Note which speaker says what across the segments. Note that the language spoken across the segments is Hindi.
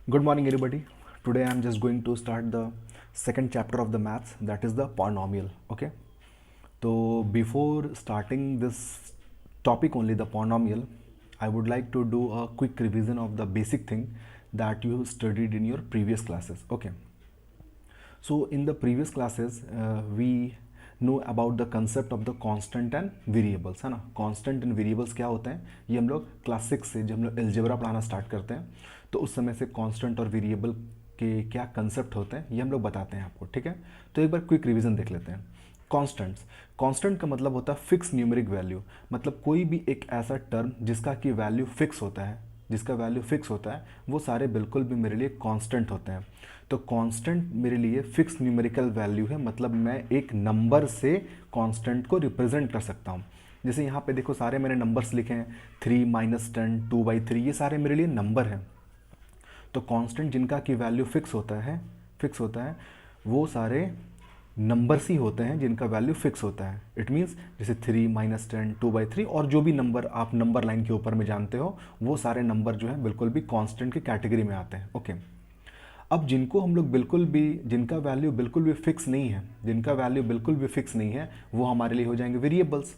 Speaker 1: Good morning, everybody. Today I am just going to start the second chapter of the maths, that is the polynomial. Okay. So before starting this topic only, the polynomial, I would like to do a quick revision of the basic thing that you studied in your previous classes. Okay. So in the previous classes, we know about the concept of the constant and variables, है ना. constant and variables क्या होते हैं, ये हम लोग क्लास 6 से जब हम लोग एल्जेब्रा पढ़ाना स्टार्ट करते हैं तो उस समय से constant और वेरिएबल के क्या कंसेप्ट होते हैं ये हम लोग बताते हैं आपको. ठीक है, तो एक बार क्विक रिवीजन देख लेते हैं. कॉन्स्टेंट्स, कांस्टेंट का मतलब होता है फिक्स न्यूमेरिक वैल्यू, मतलब कोई भी एक ऐसा टर्म जिसका कि वैल्यू फिक्स होता है, जिसका वैल्यू फिक्स होता है वो सारे बिल्कुल भी मेरे लिए कांस्टेंट होते हैं. तो कांस्टेंट मेरे लिए फिक्स न्यूमेरिकल वैल्यू है, मतलब मैं एक नंबर से कांस्टेंट को रिप्रेजेंट कर सकता हूँ. जैसे यहाँ पे देखो सारे मैंने नंबर्स लिखे हैं, 3 -10 2/3, ये सारे मेरे लिए नंबर हैं. तो कांस्टेंट जिनका की वैल्यू फिक्स होता है वो सारे नंबर्स ही होते हैं जिनका वैल्यू फिक्स होता है. इट मीन्स जैसे 3 -10 2/3 और जो भी नंबर आप नंबर लाइन के ऊपर में जानते हो वो सारे नंबर जो है बिल्कुल भी कांस्टेंट की कैटेगरी में आते हैं. ओके. अब जिनको हम लोग बिल्कुल भी, जिनका वैल्यू बिल्कुल भी फिक्स नहीं है, वो हमारे लिए हो जाएंगे वेरिएबल्स.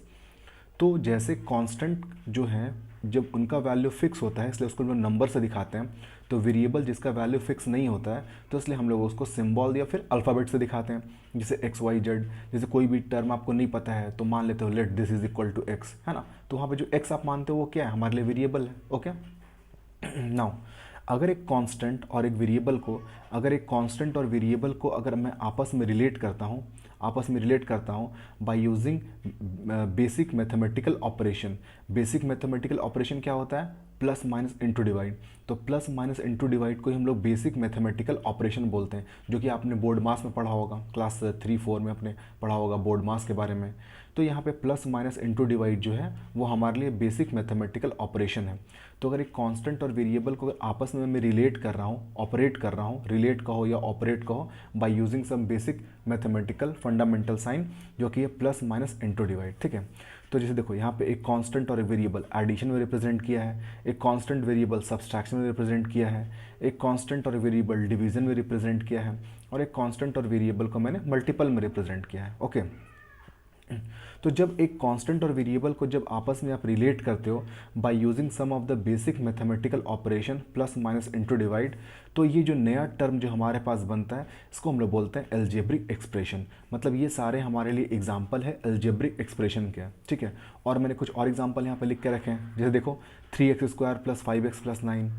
Speaker 1: तो जैसे कांस्टेंट जो है जब उनका वैल्यू फिक्स होता है इसलिए उसको हम लोग नंबर से दिखाते हैं. तो वेरिएबल जिसका वैल्यू फिक्स नहीं होता है तो इसलिए हम लोग उसको सिंबल या फिर अल्फ़ाबेट से दिखाते हैं. जैसे XYZ, जैसे कोई भी टर्म आपको नहीं पता है तो मान लेते हो let this is equal to x, है ना. तो वहाँ पे जो x आप मानते हो वो क्या है, हमारे लिए वेरिएबल है. ओके. नाउ अगर एक कांस्टेंट और एक वेरिएबल को अगर मैं आपस में रिलेट करता हूँ by using basic mathematical operation. Basic mathematical operation क्या होता है, प्लस माइनस इंटू डिवाइड. तो प्लस माइनस इंटू डिवाइड को ही हम लोग बेसिक मैथमेटिकल ऑपरेशन बोलते हैं, जो कि आपने बोर्ड मास में पढ़ा होगा, क्लास 3-4 में आपने पढ़ा होगा बोर्ड मास के बारे में. तो यहाँ पे प्लस माइनस इंटू डिवाइड जो है वो हमारे लिए बेसिक मैथमेटिकल ऑपरेशन है. तो अगर एक कांस्टेंट और वेरिएबल को आपस में मैं रिलेट कर रहा हूँ, रिलेट कहो या ऑपरेट कहो by using some basic mathematical fundamental sign, जो कि है प्लस माइनस इंटू डिवाइड. ठीक है. तो जैसे देखो यहाँ पे एक कांस्टेंट और एक वेरिएबल एडिशन में रिप्रेजेंट किया है, एक कांस्टेंट वेरिएबल सब्सट्रैक्शन में रिप्रेजेंट किया है, एक कांस्टेंट और वेरिएबल डिवीजन में रिप्रेजेंट किया है, और एक कांस्टेंट और वेरिएबल को मैंने मल्टीपल में रिप्रेजेंट किया है. ओके. तो जब एक कांस्टेंट और वेरिएबल को जब आपस में आप रिलेट करते हो by using some of the basic mathematical operation plus minus into divide, तो ये जो नया टर्म जो हमारे पास बनता है इसको हम लोग बोलते हैं एल्जेब्रिक एक्सप्रेशन. मतलब ये सारे हमारे लिए एग्जाम्पल है एल्जेब्रिक एक्सप्रेशन के. ठीक है. और मैंने कुछ और एग्जाम्पल यहाँ पे लिख के रखे हैं. जैसे देखो 3x² + 5x + 9,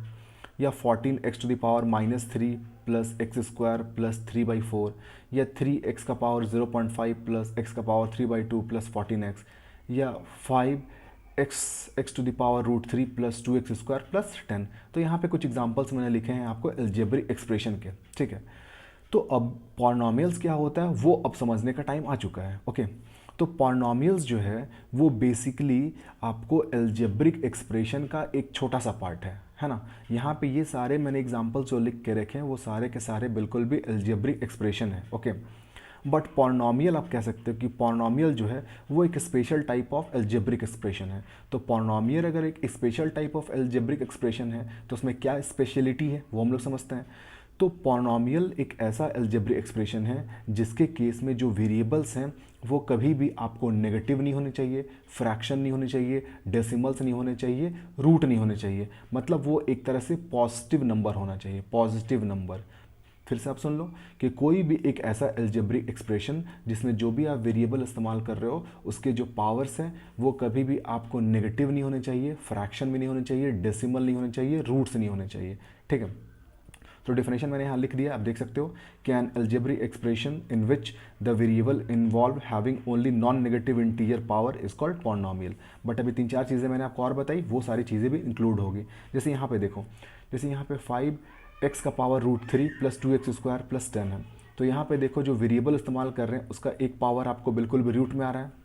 Speaker 1: या 14x to the power -3 plus x² plus 3/4, या 3x का पावर 0.5 प्लस x का पावर 3/2 प्लस 14x, या 5x to the power √3 plus 2x² plus 10. तो यहाँ पे कुछ एग्जांपल्स मैंने लिखे हैं आपको एल्जेब्रिक एक्सप्रेशन के. ठीक है. तो अब पॉलिनॉमियल्स क्या होता है वो अब समझने का टाइम आ चुका है. ओके. तो पॉलिनॉमियल्स जो है वो बेसिकली आपको एल्जेब्रिक एक्सप्रेशन का एक छोटा सा पार्ट है ना. यहाँ पे ये सारे मैंने एग्जांपल्स जो लिख के रखे हैं वो सारे के सारे बिल्कुल भी एल्जेब्रिक एक्सप्रेशन है. ओके. बट पॉलिनॉमियल आप कह सकते हो कि पॉलिनॉमियल जो है वो एक special type of algebraic expression है. तो पॉलिनॉमियल अगर एक special type of algebraic expression है तो उसमें क्या स्पेशलिटी है वो हम लोग समझते हैं. तो पॉलिनॉमियल एक ऐसा एल्जेब्रिक एक्सप्रेशन है जिसके केस में जो वेरिएबल्स हैं वो कभी भी आपको नेगेटिव नहीं होने चाहिए, फ्रैक्शन नहीं होने चाहिए, डेसिमल्स नहीं होने चाहिए, रूट नहीं होने चाहिए. मतलब वो एक तरह से पॉजिटिव नंबर होना चाहिए, पॉजिटिव नंबर. फिर से आप सुन लो कि कोई भी एक ऐसा एल्जेब्रिक एक्सप्रेशन जिसमें जो भी आप वेरिएबल इस्तेमाल कर रहे हो उसके जो पावर्स हैं वो कभी भी आपको नेगेटिव नहीं होने चाहिए, फ्रैक्शन भी नहीं होने चाहिए, डेसिमल नहीं होने चाहिए, रूट्स नहीं होने चाहिए. ठीक है. तो डेफिनेशन मैंने यहाँ लिख दिया, आप देख सकते हो कि an algebraic expression in which the variable involve having only non negative integer power is called polynomial. But अभी 3-4 चीज़ें मैंने आपको और बताई, वो सारी चीज़ें भी इंक्लूड होगी. जैसे यहाँ पे देखो, जैसे यहाँ पे 5x का पावर √3 प्लस 2x² प्लस 10 है. तो यहाँ पे देखो जो वेरिएबल इस्तेमाल कर रहे हैं उसका एक पावर आपको बिल्कुल भी रूट में आ रहा है.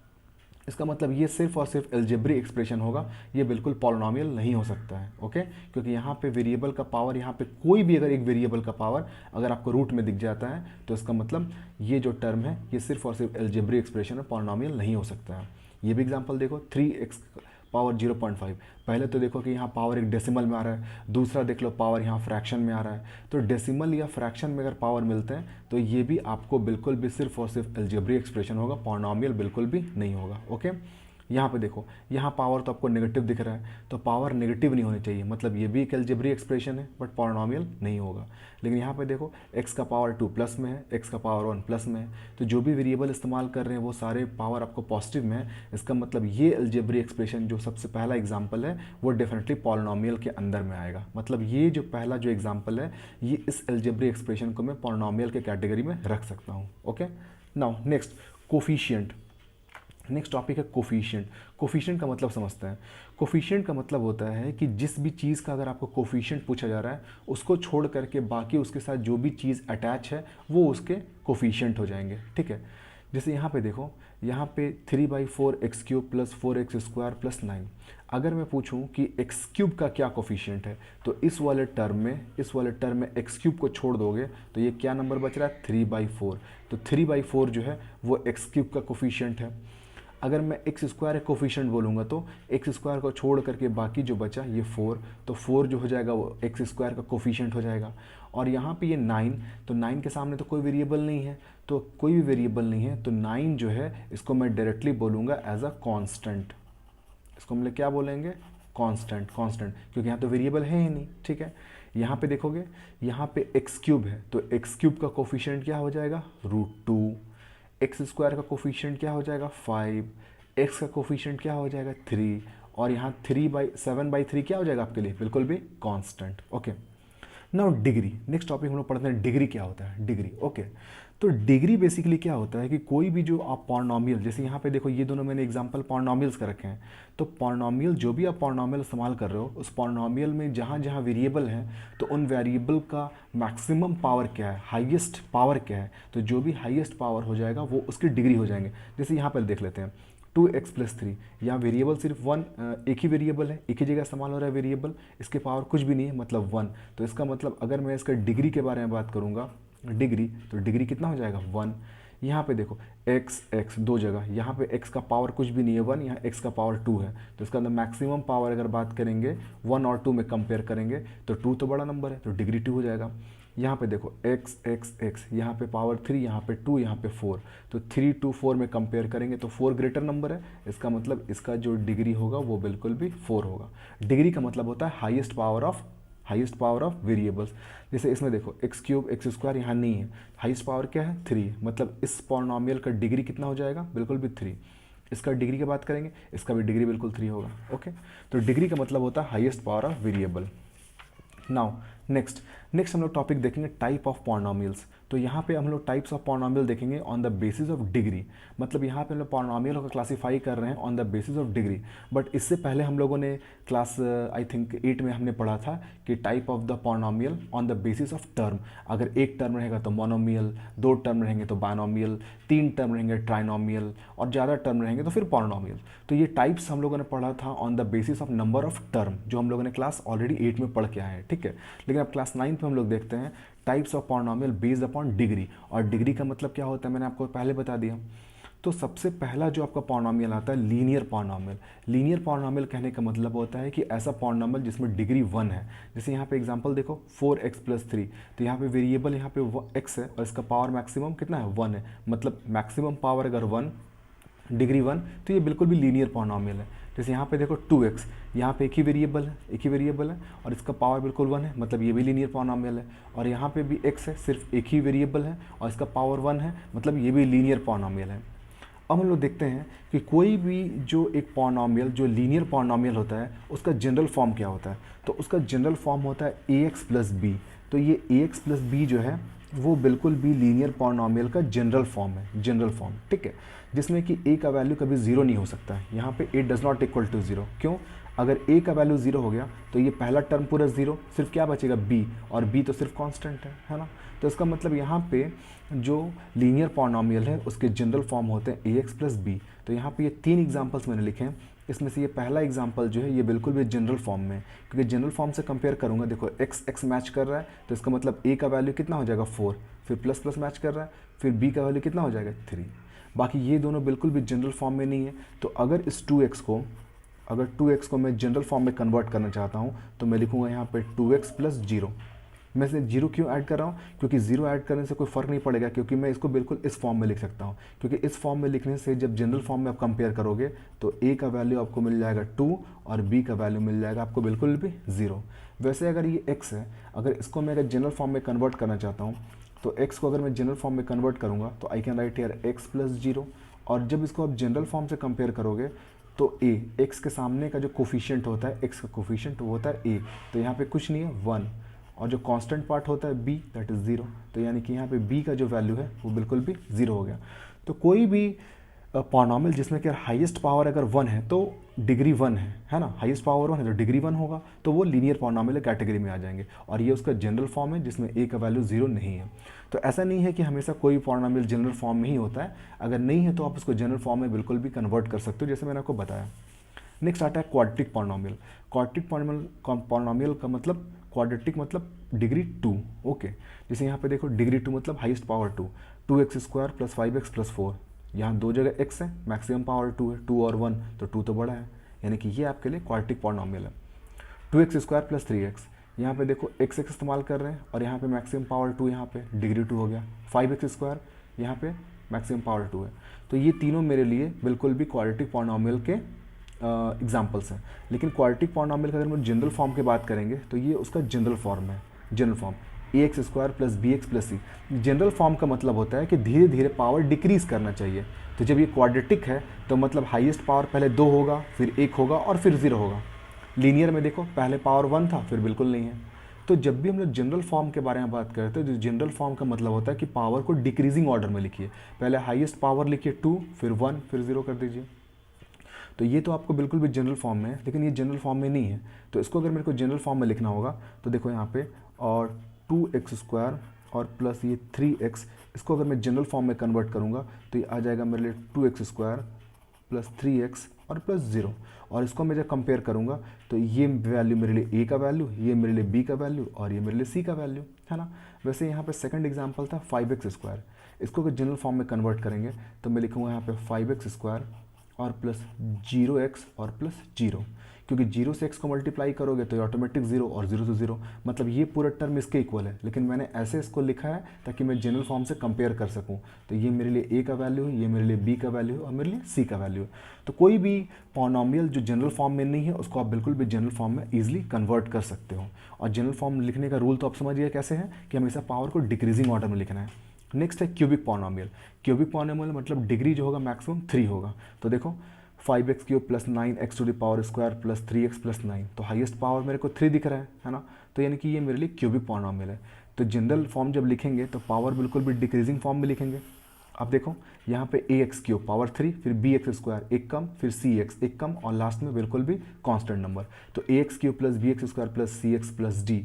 Speaker 1: इसका मतलब ये सिर्फ और सिर्फ एल्जेब्रिक एक्सप्रेशन होगा, ये बिल्कुल पॉलिनॉमियल नहीं हो सकता है. ओके. क्योंकि यहाँ पे वेरिएबल का पावर, यहाँ पे कोई भी अगर एक वेरिएबल का पावर अगर आपको रूट में दिख जाता है तो इसका मतलब ये जो टर्म है ये सिर्फ और सिर्फ एल्जेब्रिक एक्सप्रेशन है, पॉलिनॉमियल नहीं हो सकता है. ये भी एग्जांपल देखो, 3x पावर 0.5। पहले तो देखो कि यहाँ पावर एक डेसिमल में आ रहा है, दूसरा देख लो पावर यहाँ फ्रैक्शन में आ रहा है। तो डेसिमल या फ्रैक्शन में अगर पावर मिलते हैं तो ये भी आपको बिल्कुल भी सिर्फ और सिर्फ अलजेब्रिक एक्सप्रेशन होगा, पॉलिनॉमियल बिल्कुल भी नहीं होगा। ओके, यहाँ पे देखो, यहाँ पावर तो आपको नेगेटिव दिख रहा है, तो पावर नेगेटिव नहीं होनी चाहिए, मतलब ये भी एक अलजेब्रिक एक्सप्रेशन है बट पॉलिनॉमियल नहीं होगा। लेकिन यहाँ पे देखो x का पावर 2 प्लस में है, x का पावर 1 प्लस में है, तो जो भी वेरिएबल इस्तेमाल कर रहे हैं वो सारे पावर आपको पॉजिटिव में है। इसका मतलब ये अलजेब्रिक एक्सप्रेशन जो सबसे पहला एग्जाम्पल है वो डेफिनेटली पॉलिनॉमियल के अंदर में आएगा। मतलब ये जो पहला जो एग्जाम्पल है ये इस अलजेब्रिक एक्सप्रेशन को मैं पॉलिनॉमियल के कैटेगरी में रख सकता हूँ। Okay, now next coefficient. Next topic है कोफिशिएंट। कोफिशिएंट का मतलब समझते हैं। कोफिशिएंट का मतलब होता है कि जिस भी चीज़ का अगर आपको कोफिशिएंट पूछा जा रहा है उसको छोड़ करके बाकी उसके साथ जो भी चीज़ अटैच है वो उसके कोफिशिएंट हो जाएंगे। ठीक है, जैसे यहाँ पे देखो, यहाँ पे 3/4 x cube plus 4x square plus 9। अगर मैं पूछूं कि एक्स क्यूब का क्या कोफिशिएंट है तो इस वाले टर्म में एक्स क्यूब को छोड़ दोगे तो ये क्या नंबर बच रहा है 3/4। तो 3/4 जो है वो एक्स क्यूब का कोफिशिएंट है। अगर मैं एक्स स्क्वायर का कोफिशिएंट बोलूँगा तो एक्स स्क्वायर को छोड़ करके बाकी जो बचा ये 4, तो 4 जो हो जाएगा वो एक्स स्क्वायर का कोफिशिएंट हो जाएगा। और यहाँ पे ये 9, तो 9 के सामने तो कोई वेरिएबल नहीं है, तो कोई भी वेरिएबल नहीं है तो 9 जो है इसको मैं डायरेक्टली बोलूँगा एज अ कांस्टेंट। इसको हम लोग क्या बोलेंगे, कांस्टेंट, क्योंकि यहाँ तो वेरिएबल है ही नहीं। ठीक है, यहाँ पे देखोगे, यहाँ पे एक्स क्यूब है तो एक्स क्यूब का कोफिशिएंट क्या हो जाएगा √2। एक्स स्क्वायर का कोफिशिएंट क्या हो जाएगा 5, एक्स का कोफिशिएंट क्या हो जाएगा 3, और यहाँ 7/3 क्या हो जाएगा आपके लिए बिल्कुल भी constant. Okay, now degree. Next topic हम लोग पढ़ते हैं डिग्री क्या होता है। डिग्री, ओके, तो डिग्री बेसिकली क्या होता है कि कोई भी जो आप पॉलिनॉमियल, जैसे यहाँ पे देखो ये दोनों मैंने एग्जांपल पॉलिनॉमियल्स का रखे हैं, तो पॉलिनॉमियल जो भी आप पॉलिनॉमियल इस्तेमाल कर रहे हो उस पॉलिनॉमियल में जहाँ जहाँ वेरिएबल हैं तो उन वेरिएबल का मैक्सिमम पावर क्या है, हाईएस्ट पावर क्या है, तो जो भी हाईएस्ट पावर हो जाएगा वो उसकी डिग्री हो जाएंगे। जैसे यहाँ पर देख लेते हैं 2x + 3, यहाँ वेरिएबल सिर्फ 1, एक ही वेरिएबल है, एक ही जगह इस्तेमाल हो रहा है वेरिएबल, इसके पावर कुछ भी नहीं है मतलब 1। तो इसका मतलब अगर मैं इसका डिग्री के बारे में बात करूँगा, डिग्री, तो डिग्री कितना हो जाएगा 1। यहाँ पे देखो x दो जगह, यहाँ पे x का पावर कुछ भी नहीं है 1, यहाँ x का पावर 2 है, तो इसका अंदर मैक्सिमम पावर अगर बात करेंगे 1 और 2 में कंपेयर करेंगे तो 2 तो बड़ा नंबर है तो डिग्री 2 हो जाएगा। यहाँ पे देखो x, यहाँ पे पावर 3, यहाँ पे 2, यहाँ पे 4, तो 3 to 4 में कंपेयर करेंगे तो 4 ग्रेटर नंबर है, इसका मतलब इसका जो डिग्री होगा वो बिल्कुल भी 4 होगा। डिग्री का मतलब होता है हाईएस्ट पावर ऑफ वेरिएबल्स। जैसे इसमें देखो x³ एक्स स्क्वायर यहाँ नहीं है, हाईएस्ट पावर क्या है 3, मतलब इस पॉलिनॉमियल का डिग्री कितना हो जाएगा बिल्कुल भी 3। इसका डिग्री की बात करेंगे, इसका भी डिग्री बिल्कुल 3 होगा। ओके, तो डिग्री का मतलब होता है highest power of variable. Now next हम लोग टॉपिक देखेंगे टाइप ऑफ पॉलिनॉमियल्स। तो यहाँ पे हम लोग टाइप्स ऑफ पॉलिनॉमियल देखेंगे on the basis of degree, मतलब यहाँ पे हम लोग पॉलिनॉमियल को क्लासीफाई कर रहे हैं on the basis of degree. But इससे पहले हम लोगों ने क्लास आई थिंक 8 में हमने पढ़ा था कि type of the polynomial on the basis of term. अगर एक टर्म रहेगा तो मोनोमियल, 2 टर्म रहेंगे तो बायनोमियल, 3 टर्म रहेंगे ट्राइनोमियल, और ज़्यादा टर्म रहेंगे तो फिर पॉलिनॉमियल। तो ये टाइप्स हम लोगों ने पढ़ा था on the basis of number of term, जो हम लोगों ने क्लास ऑलरेडी 8 में पढ़ के आए हैं। ठीक है, लेकिन अब क्लास 9 पे हम लोग देखते हैं types of polynomial based upon degree. और डिग्री का मतलब क्या होता है मैंने आपको पहले बता दिया। तो सबसे पहला जो आपका पॉलिनॉमियल आता है लीनियर पॉलिनॉमियल। लीनियर पॉलिनॉमियल कहने का मतलब होता है कि ऐसा पॉलिनॉमियल जिसमें डिग्री 1 है। जैसे यहाँ पे एग्जांपल देखो 4x + 3, तो यहाँ पे वेरिएबल यहाँ पे x है और इसका पावर मैक्सिमम कितना है 1 है, मतलब मैक्सिमम पावर अगर 1, डिग्री 1, तो ये बिल्कुल भी लीनियर पॉलिनॉमियल है। जैसे यहाँ पे देखो 2x, यहाँ पे एक ही वेरिएबल है और इसका पावर बिल्कुल 1 है, मतलब ये भी लीनियर पॉलिनॉमियल है। और यहाँ पे भी x है, सिर्फ एक ही वेरिएबल है और इसका पावर 1 है, मतलब ये भी लीनियर पॉलिनॉमियल है। अब हम लोग देखते हैं कि कोई भी जो एक पॉलिनॉमियल जो लीनियर पॉलिनॉमियल होता है उसका जनरल फॉर्म क्या होता है। तो उसका जनरल फॉर्म होता है ax + b। तो ये ax + b जो है वो बिल्कुल भी लीनियर पॉलिनॉमियल का जनरल फॉर्म है, जनरल फॉर्म। ठीक है, जिसमें कि a का वैल्यू कभी 0 नहीं हो सकता है। यहाँ पे a does not equal to 0। क्यों? अगर a का वैल्यू 0 हो गया तो ये पहला टर्म पूरा 0, सिर्फ क्या बचेगा b, और b तो सिर्फ कांस्टेंट है ना। तो इसका मतलब यहाँ पे जो लीनियर पॉलिनॉमियल है उसके जनरल फॉर्म होते हैं ax + b। तो यहाँ पे ये 3 एग्जांपल्स मैंने लिखे हैं, इसमें से ये पहला एग्जांपल जो है ये बिल्कुल भी जनरल फॉर्म में, क्योंकि जनरल फॉर्म से कंपेयर करूँगा, देखो x मैच कर रहा है तो इसका मतलब a का वैल्यू कितना हो जाएगा 4, फिर प्लस मैच कर रहा है, फिर b का वैल्यू कितना हो जाएगा 3। बाकी ये दोनों बिल्कुल भी जनरल फॉर्म में नहीं है। तो अगर इस 2x को अगर 2x को मैं जनरल फॉर्म में कन्वर्ट करना चाहता हूँ तो मैं लिखूँगा यहाँ पे 2x प्लस जीरो। मैं इसे जीरो क्यों ऐड कर रहा हूँ? क्योंकि जीरो ऐड करने से कोई फ़र्क नहीं पड़ेगा, क्योंकि मैं इसको बिल्कुल इस फॉर्म में लिख सकता हूँ। क्योंकि इस फॉर्म में लिखने से जब जनरल फॉर्म में आप कंपेयर करोगे तो a का वैल्यू आपको मिल जाएगा 2 और b का वैल्यू मिल जाएगा आपको बिल्कुल भी 0। वैसे अगर ये x है, अगर इसको मैं अगर जनरल फॉर्म में कन्वर्ट करना चाहता हूँ तो x को अगर मैं जनरल फॉर्म में कन्वर्ट करूँगा तो I can write here x plus zero. और जब इसको आप जनरल फॉर्म से कंपेयर करोगे तो a x के सामने का जो कोफिशिएंट होता है, x का कोफिशिएंट वो होता है a, तो यहाँ पे कुछ नहीं है 1, और जो कांस्टेंट पार्ट होता है b दैट इज़ 0। तो यानी कि यहाँ पे b का जो वैल्यू है वो बिल्कुल भी 0 हो गया। तो कोई भी पॉलिनॉमियल जिसमें कि हाईएस्ट पावर अगर 1 है तो डिग्री 1 है ना, हाईएस्ट पावर 1 है तो डिग्री 1 होगा, तो वो लीनियर पॉलिनॉमियल कैटेगरी में आ जाएंगे। और ये उसका जनरल फॉर्म है जिसमें a का वैल्यू 0 नहीं है। तो ऐसा नहीं है कि हमेशा कोई पॉलिनॉमियल जनरल फॉर्म में ही होता है, अगर नहीं है तो आप उसको जनरल फॉर्म में बिल्कुल भी कन्वर्ट कर सकते हो, जैसे मैंने आपको बताया। नेक्स्ट आता है क्वाड्रेटिक पॉलिनॉमियल। क्वाड्रेटिक पॉलिनॉमियल का मतलब, क्वाड्रेटिक मतलब डिग्री 2। ओके, जैसे यहाँ पे देखो डिग्री 2 मतलब highest power 2, 2x square plus 5x plus 4। यहाँ दो जगह x है, मैक्सिमम पावर 2 है, 2 और 1 तो 2 तो बड़ा है, यानी कि ये आपके लिए क्वाड्रेटिक पॉलिनॉमियल है। 2x स्क्वायर प्लस 3x, यहाँ पे देखो x इस्तेमाल कर रहे हैं और यहाँ पे मैक्सिमम पावर 2, यहाँ पे डिग्री 2 हो गया। 5x स्क्वायर, यहाँ पे मैक्सिमम पावर 2 है। तो ये तीनों मेरे लिए बिल्कुल भी क्वाड्रेटिक पॉलिनॉमियल के एग्जाम्पल्स हैं। लेकिन क्वाड्रेटिक पॉलिनॉमियल का अगर हम जनरल फॉर्म की बात करेंगे तो ये उसका जनरल फॉर्म है। General form ax square plus bx plus c। General form का मतलब होता है कि धीरे धीरे पावर डिक्रीज करना चाहिए। तो जब ये क्वाड्रेटिक है तो मतलब हाईएस्ट पावर पहले 2 होगा, फिर 1 होगा और फिर 0 होगा। लीनियर में देखो पहले पावर 1 था, फिर बिल्कुल नहीं है। तो जब भी हम लोग जनरल फॉर्म के बारे में बात करते हैं तो जनरल फॉर्म का मतलब होता है कि पावर को डिक्रीजिंग ऑर्डर में लिखिए। पहले हाईएस्ट पावर लिखिए 2, फिर 1, फिर 0 कर दीजिए। तो ये तो आपको बिल्कुल भी जनरल फॉर्म में है, लेकिन ये जनरल फॉर्म में नहीं है। तो इसको अगर मेरे को जनरल फॉर्म में लिखना होगा तो देखो यहाँ पे, और 2x स्क्वायर और प्लस ये 3x, इसको अगर मैं जनरल फॉर्म में कन्वर्ट करूँगा तो ये आ जाएगा मेरे लिए 2x स्क्वायर प्लस 3x और प्लस 0। और इसको मैं जब कंपेयर करूँगा तो ये वैल्यू मेरे लिए a का वैल्यू, ये मेरे लिए b का वैल्यू और ये मेरे लिए c का वैल्यू, है ना। वैसे यहाँ पे सेकंड एग्जांपल था 5x स्क्वायर। इसको अगर जनरल फॉर्म में कन्वर्ट करेंगे तो मैं लिखूँगा यहाँ पे 5x स्क्वायर और प्लस 0x और प्लस 0, क्योंकि 0 से x को मल्टीप्लाई करोगे तो ये ऑटोमेटिक 0 और 0 से 0, मतलब ये पूरा टर्म इसके इक्वल है। लेकिन मैंने ऐसे इसको लिखा है ताकि मैं जनरल फॉर्म से कंपेयर कर सकूं। तो ये मेरे लिए a का वैल्यू है, ये मेरे लिए b का वैल्यू है और मेरे लिए c का वैल्यू है। तो कोई भी पॉलिनॉमियल जो जनरल फॉर्म में नहीं है उसको आप बिल्कुल भी जनरल फॉर्म में ईजिली कन्वर्ट कर सकते हो। और जनरल फॉर्म लिखने का रूल तो आप समझिए कैसे है कि हमेशा पावर को डिक्रीजिंग ऑर्डर में लिखना है। नेक्स्ट है क्यूबिक पॉलिनॉमियल। क्यूबिक पॉलिनॉमियल मतलब डिग्री जो होगा मैक्सिमम 3 होगा। तो देखो 5x cube plus 9x to the power square plus 3x plus 9, तो हाईएस्ट पावर मेरे को 3 दिख रहा है ना। तो यानी कि ये मेरे लिए क्यूबिक पॉलिनॉमियल है। तो जनरल फॉर्म जब लिखेंगे तो पावर बिल्कुल भी डिक्रीजिंग फॉर्म में लिखेंगे। अब देखो यहाँ पे ax क्यूब पावर 3, फिर bx स्क्वायर एक कम, फिर cx एक कम और लास्ट में बिल्कुल भी कांस्टेंट नंबर। तो ax cube plus bx square plus cx plus d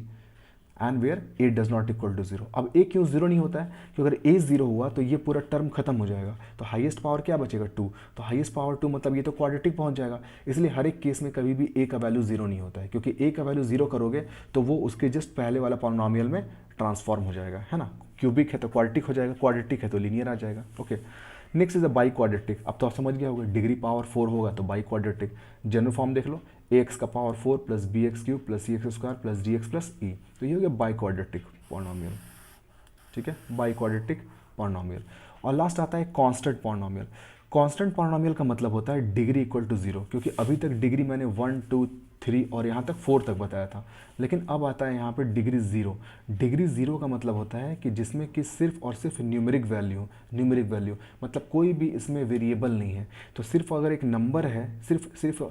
Speaker 1: and where a does not equal to 0। अब a क्यों 0 नहीं होता है? क्योंकि अगर a 0 हुआ तो ये पूरा टर्म खत्म हो जाएगा। तो हाईएस्ट पावर क्या बचेगा 2, तो हाईएस्ट पावर 2 मतलब ये तो क्वाड्रेटिक पहुंच जाएगा। इसलिए हर एक केस में कभी भी a का वैल्यू 0 नहीं होता है, क्योंकि a का वैल्यू 0 करोगे तो वो उसके जस्ट पहले वाला पॉलिनॉमियल में ट्रांसफॉर्म हो जाएगा, है ना। क्यूबिक है तो क्वाड्रेटिक हो जाएगा, क्वाड्रेटिक है तो लीनियर आ जाएगा। Okay, next is a by quadratic. अब तो आप समझ गया होगा डिग्री पावर 4 होगा तो बाई क्वाड्रेटिक। जनरल फॉर्म देख लो, ax का power 4 plus bx cube plus cx square plus dx plus e, तो ये हो गया बाई क्वाड्रेटिक पॉलिनॉमियल। ठीक है, बाई क्वाड्रेटिक पॉलिनॉमियल। और लास्ट आता है कांस्टेंट पॉलिनॉमियल। कांस्टेंट पॉलिनॉमियल का मतलब होता है डिग्री इक्वल टू 0, क्योंकि अभी तक डिग्री मैंने 1, 2, 3 और यहाँ तक 4 तक बताया था, लेकिन अब आता है यहाँ पे डिग्री 0। डिग्री 0 का मतलब होता है कि जिसमें कि सिर्फ और सिर्फ न्यूमेरिक वैल्यू मतलब कोई भी इसमें वेरिएबल नहीं है। तो सिर्फ अगर एक नंबर है, सिर्फ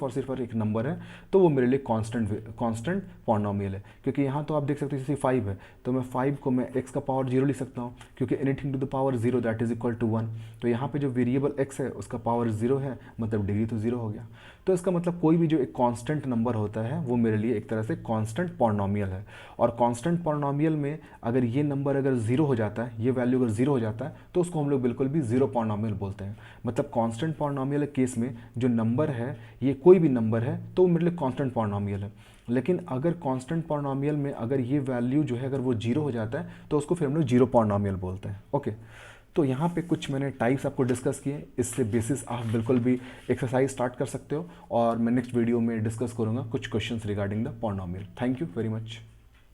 Speaker 1: और सिर्फ एक नंबर है तो वो मेरे लिए कांस्टेंट पॉलिनॉमियल है। क्योंकि यहाँ तो आप देख सकते हो जैसे 5 है तो मैं 5 को मैं x का पावर 0 लिख सकता हूँ, क्योंकि anything to the power 0 that is equal to 1। तो यहाँ पे जो वेरिएबल x है उसका पावर 0 है, मतलब डिग्री तो 0 हो गया। तो इसका मतलब कोई भी जो एक कांस्टेंट नंबर होता है वो मेरे लिए एक तरह से कांस्टेंट पॉलिनॉमियल है। और कांस्टेंट पॉलिनॉमियल में अगर ये नंबर अगर 0 हो जाता है, ये वैल्यू अगर 0 हो जाता है तो उसको हम लोग बिल्कुल भी 0 पॉलिनॉमियल बोलते हैं। मतलब कांस्टेंट पॉलिनॉमियल केस में जो नंबर है ये कोई भी नंबर है तो वो मेरे लिए कांस्टेंट पॉलिनॉमियल है। लेकिन अगर कांस्टेंट पॉलिनॉमियल में अगर ये वैल्यू जो है अगर वो 0 हो जाता है तो उसको फिर हम लोग 0 पॉलिनॉमियल बोलते हैं। ओके, तो यहाँ पे कुछ मैंने टाइप्स आपको डिस्कस किए, इससे बेसिस आप बिल्कुल भी एक्सरसाइज स्टार्ट कर सकते हो, और मैं नेक्स्ट वीडियो में डिस्कस करूँगा कुछ questions regarding the polynomial. Thank you very much.